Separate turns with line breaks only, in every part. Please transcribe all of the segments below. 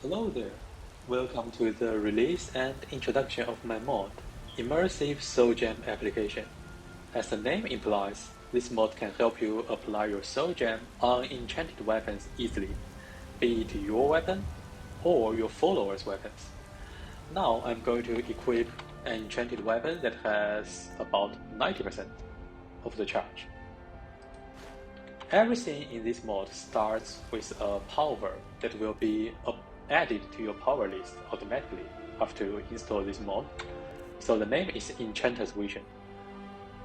Hello there. Welcome to the release and introduction of my mod, Immersive Soul Gem application. As the name implies, this mod can help you apply your Soul Gem on enchanted weapons easily, be it your weapon or your followers' weapons. Now I'm going to equip an enchanted weapon that has about 90% of the charge. Everything in this mod starts with a power that will be added to your power list automatically after you install this mod. So the name is Enchanted Vision.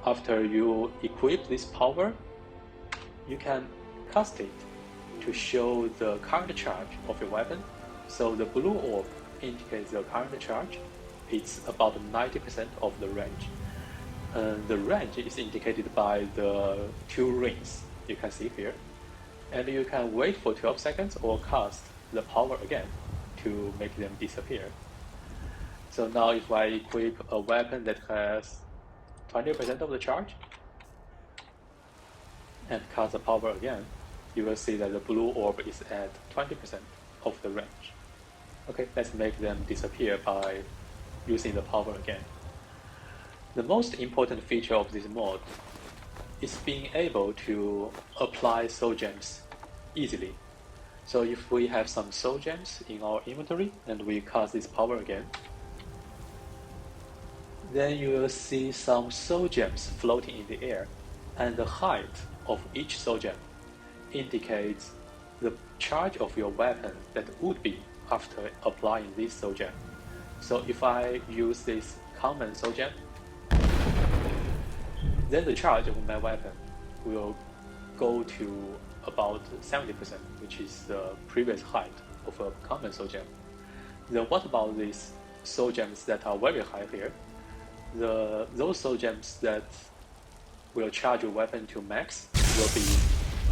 After you equip this power, you can cast it to show the current charge of your weapon. So the blue orb indicates the current charge. It's about 90% of the range. The range is indicated by the two rings you can see here. And you can wait for 12 seconds or cast the power again to make them disappear. So now if I equip a weapon that has 20% of the charge and cast the power again, you will see that the blue orb is at 20% of the range. Okay, let's make them disappear by using the power again. The most important feature of this mod is being able to apply soul gems easily. So if we have some soul gems in our inventory and we cast this power again, then you will see some soul gems floating in the air, and the height of each soul gem indicates the charge of your weapon that would be after applying this soul gem. So if I use this common soul gem, then the charge of my weapon will go to about 70%, which is the previous height of a common soul gem. Then what about these soul gems that are very high here? Those soul gems that will charge your weapon to max will be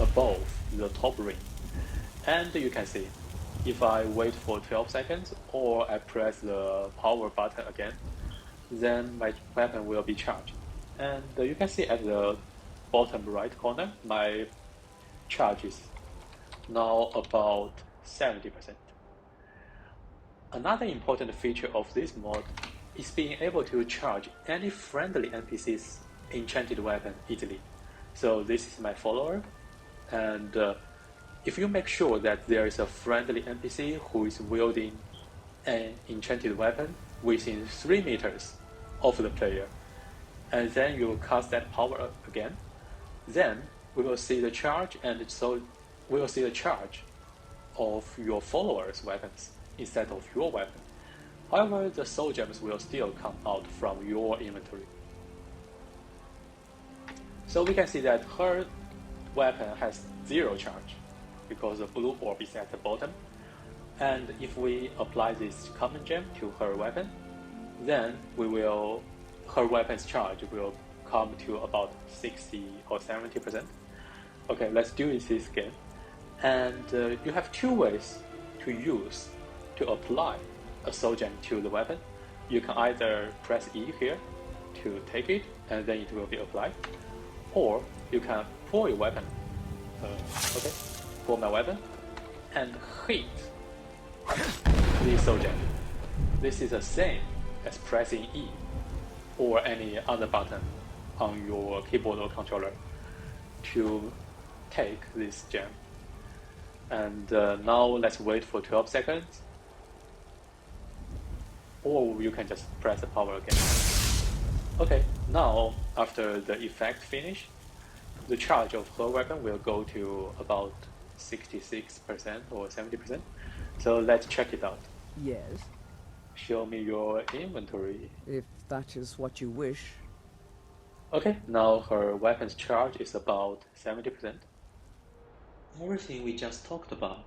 above the top ring. And you can see, if I wait for 12 seconds or I press the power button again, then my weapon will be charged. And you can see at the bottom right corner, my charge is now about 70%. Another important feature of this mod is being able to charge any friendly NPC's enchanted weapon easily. So this is my follower, and if you make sure that there is a friendly NPC who is wielding an enchanted weapon within 3 meters of the player, and then you cast that power again, then we will see the charge, and so we will see the charge of your followers' weapons instead of your weapon. However, the soul gems will still come out from your inventory. So we can see that her weapon has 0 charge because the blue orb is at the bottom. And if we apply this common gem to her weapon, then her weapon's charge will come to about 60 or 70%. Okay, let's do this again. And you have 2 ways to apply a soul gem to the weapon. You can either press E here to take it, and then it will be applied, or you can pull your weapon. Pull my weapon and hit the soul gem. This is the same as pressing E or any other button on your keyboard or controller to take this gem. And now let's wait for 12 seconds, or you can just press the power again. Okay, now after the effect finish, the charge of her weapon will go to about 66% or 70%. So let's check it out.
Yes,
Show me your inventory.
if that is what you wish.
Okay, now her weapon's charge is about 70%. Everything we just talked about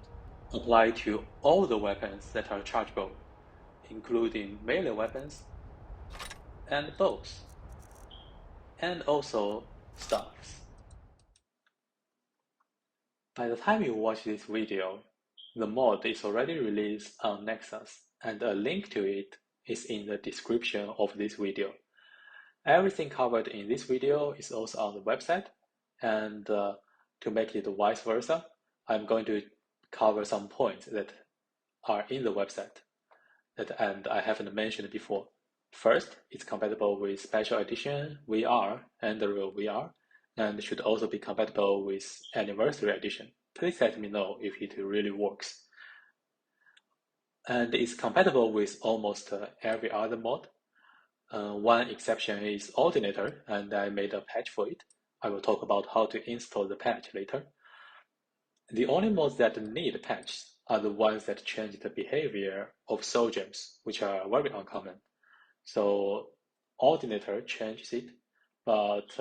apply to all the weapons that are chargeable, including melee weapons and bows, and also staffs. By the time you watch this video, the mod is already released on Nexus, and a link to it is in the description of this video. Everything covered in this video is also on the website, and to make it vice versa, I'm going to cover some points that are in the website, and I haven't mentioned before. First, it's compatible with Special Edition VR and the Real VR, and should also be compatible with Anniversary Edition. Please let me know if it really works. And it's compatible with almost every other mod. One exception is Ordinator, and I made a patch for it. I will talk about how to install the patch later. The only mods that need patches are the ones that change the behavior of soul gems, which are very uncommon. So Ordinator changes it, but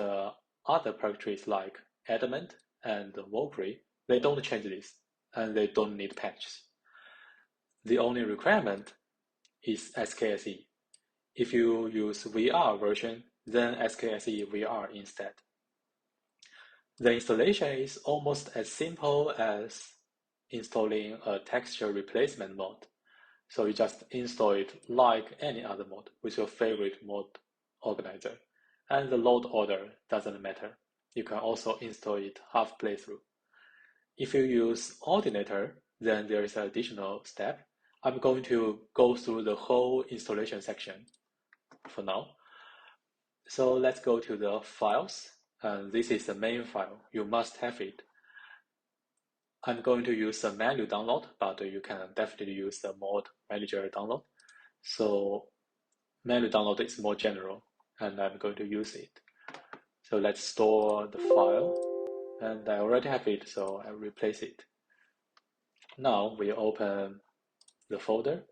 other purgatories like Adamant and Valkyrie, they don't change this, and they don't need patches. The only requirement is SKSE. If you use VR version, then SKSE VR instead. The installation is almost as simple as installing a texture replacement mod. So you just install it like any other mod with your favorite mod organizer. And the load order doesn't matter. You can also install it half playthrough. If you use Ordinator, then there is an additional step. I'm going to go through the whole installation section for now. So let's go to the files. And this is the main file. You must have it. I'm going to use a manual download, but you can definitely use the mod manager download. So manual download is more general, and I'm going to use it. So let's store the file, and I already have it, so I replace it. Now we open the folder,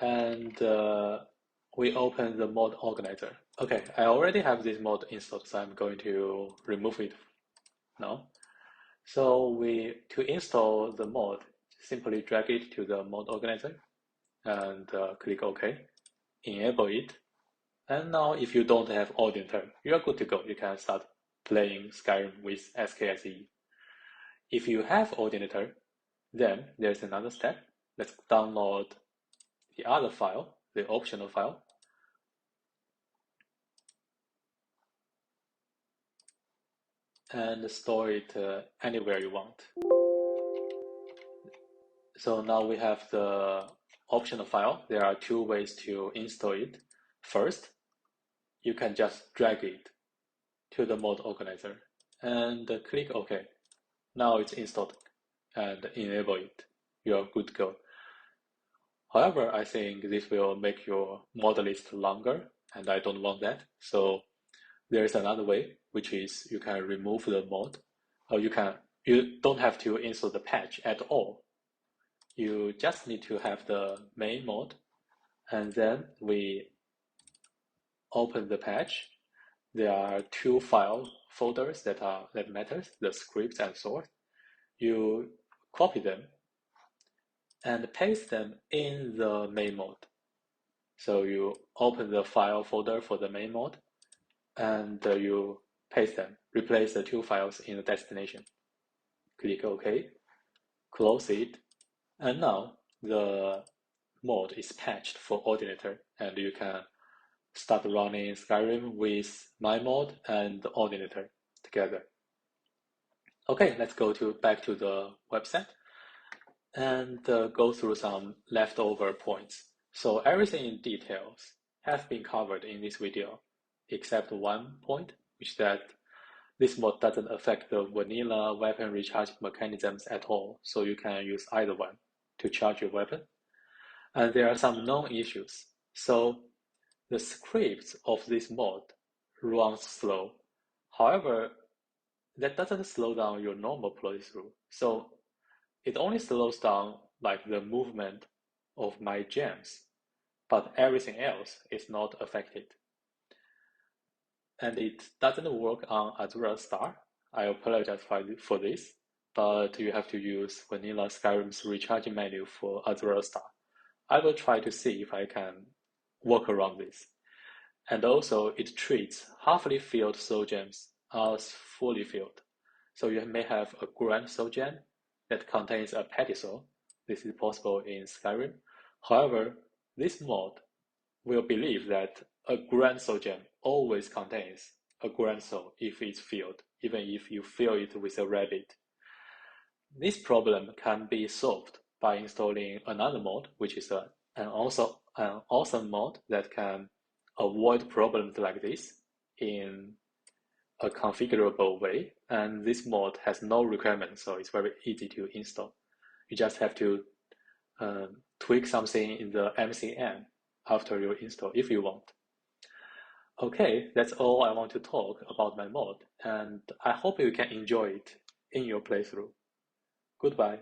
and we open the mod organizer. Okay, I already have this mod installed, so I'm going to remove it now. So to install the mod, simply drag it to the mod organizer and click OK, enable it. And now if you don't have Ordinator, you are good to go. You can start playing Skyrim with SKSE. If you have Ordinator, then there's another step. Let's download the other file, the optional file. And store it anywhere you want. So now we have the optional file. There are two ways to install it. First, you can just drag it to the mod organizer and click OK. Now it's installed and enable it. You are good to go. However, I think this will make your mod list longer, and I don't want that. So there is another way, which is you can remove the mod, or you don't have to install the patch at all. You just need to have the main mod, and then we open the patch. There are two file folders that matters, the scripts and source. You copy them and paste them in the main mod. So you open the file folder for the main mod, and you paste them, replace the two files in the destination. Click OK, close it, and now the mod is patched for Ordinator, and you can start running Skyrim with my mod and Ordinator together. Okay, let's go back to the website and go through some leftover points. So everything in details have been covered in this video, except one point, which is that this mod doesn't affect the vanilla weapon recharge mechanisms at all, so you can use either one to charge your weapon. And there are some known issues. So the scripts of this mod runs slow. However, that doesn't slow down your normal playthrough. So it only slows down like the movement of my gems, but everything else is not affected. And it doesn't work on Azura Star. I apologize for this, but you have to use vanilla Skyrim's recharging menu for Azura Star. I will try to see if I can work around this. And also, it treats halfly filled soul gems as fully filled. So you may have a grand soul gem that contains a petty soul. This is possible in Skyrim. However, this mod will believe that a grand soul gem always contains a grand soul if it's filled, even if you fill it with a rabbit. This problem can be solved by installing another mod, which is also an awesome mod that can avoid problems like this in a configurable way. And this mod has no requirements, so it's very easy to install. You just have to tweak something in the MCM after you install if you want. Okay, that's all I want to talk about my mod, and I hope you can enjoy it in your playthrough. Goodbye.